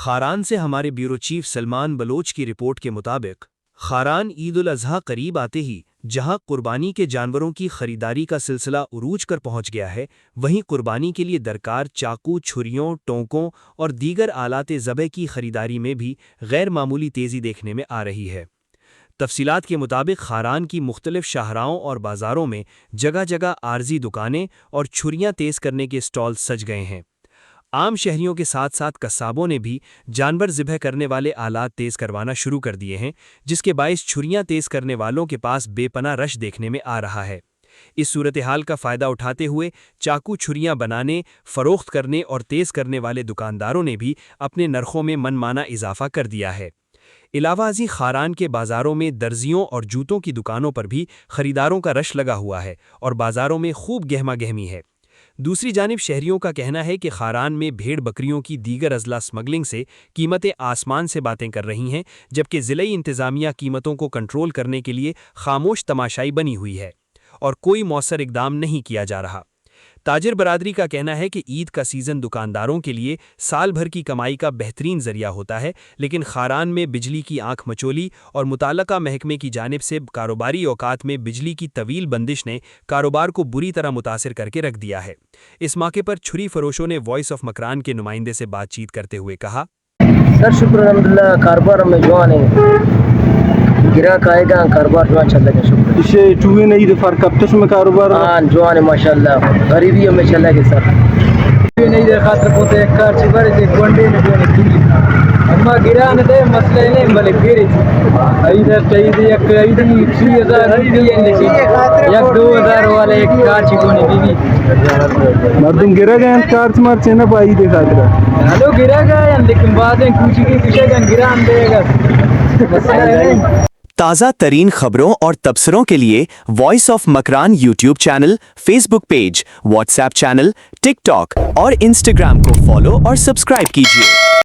خاران سے ہمارے bureau chief Salman Baloch کی رپورٹ کے مطابق خاران عید الاضحیٰ قریب آتے ہی جہاں قربانی کے جانوروں کی خریداری کا سلسلہ عروج پر پہنچ گیا ہے، وہیں قربانی کے لیے درکار چاقو، چھریوں، ٹونکوں اور دیگر آلات ذبح کی خریداری میں بھی غیر معمولی تیزی دیکھنے میں آ رہی ہے۔ تفصیلات کے مطابق خاران کی مختلف شاہراہوں اور بازاروں میں جگہ جگہ عارضی دکانیں اور چھریاں تیز کرنے کے اسٹال سج گئے ہیں۔ عام شہریوں کے ساتھ ساتھ قصابوں نے بھی جانور ذبح کرنے والے آلات تیز کروانا شروع کر دیے ہیں، جس کے باعث چھریاں تیز کرنے والوں کے پاس بے پناہ رش دیکھنے میں آ رہا ہے۔ اس صورتحال کا فائدہ اٹھاتے ہوئے چاقو چھریاں بنانے، فروخت کرنے اور تیز کرنے والے دکانداروں نے بھی اپنے نرخوں میں من مانا اضافہ کر دیا ہے۔ علاوہ ازیں خاران کے بازاروں میں درزیوں اور جوتوں کی دکانوں پر بھی خریداروں کا رش لگا ہوا ہے اور بازاروں میں خوب گہما گہمی ہے۔ دوسری جانب شہریوں کا کہنا ہے کہ خاران میں بھیڑ بکریوں کی دیگر اضلاع سمگلنگ سے قیمتیں آسمان سے باتیں کر رہی ہیں، جبکہ ضلعی انتظامیہ قیمتوں کو کنٹرول کرنے کے لیے خاموش تماشائی بنی ہوئی ہے اور کوئی مؤثر اقدام نہیں کیا جا رہا۔ تاجر برادری کا کہنا ہے کہ عید کا سیزن دکانداروں کے لیے سال بھر کی کمائی کا بہترین ذریعہ ہوتا ہے، لیکن خاران میں بجلی کی آنکھ مچولی اور متعلقہ محکمے کی جانب سے کاروباری اوقات میں بجلی کی طویل بندش نے کاروبار کو بری طرح متاثر کر کے رکھ دیا ہے۔ اس موقع پر چھری فروشوں نے وائس آف مکران کے نمائندے سے بات چیت کرتے ہوئے کہا: سر شکر الحمدللہ کاروبار میں جوان ہے، گراہک آئے گا کاروبار جوان چل رہا ہے۔ شکر اسے چوہے نہیں دے فرق اب تک میں کاروبار ہاں جوان ہے ماشاءاللہ، غریبی میں چل رہا ہے سر۔ چوہے نہیں دے خاطر پوتے ایک کار چھ بڑے دے گونڈے نے دے کی اما گران دے مسئلہ نہیں بلے گری ایدر چاہیے ایک ایدی 3000 دی لیکن یک 2000 والے ایک کار چھ گونی بیوی مردم گرا گئے کار مار سے نہ پائی دے خاطر ہلو گرا گئے لیکن بعدیں کچھ کی پیچھے گران دے گا مسئلہ نہیں۔ تازہ ترین خبروں اور تبصروں کے لیے voice of Makran YouTube channel, Facebook page, WhatsApp channel, TikTok اور انسٹاگرام کو فالو اور سبسکرائب کیجیے۔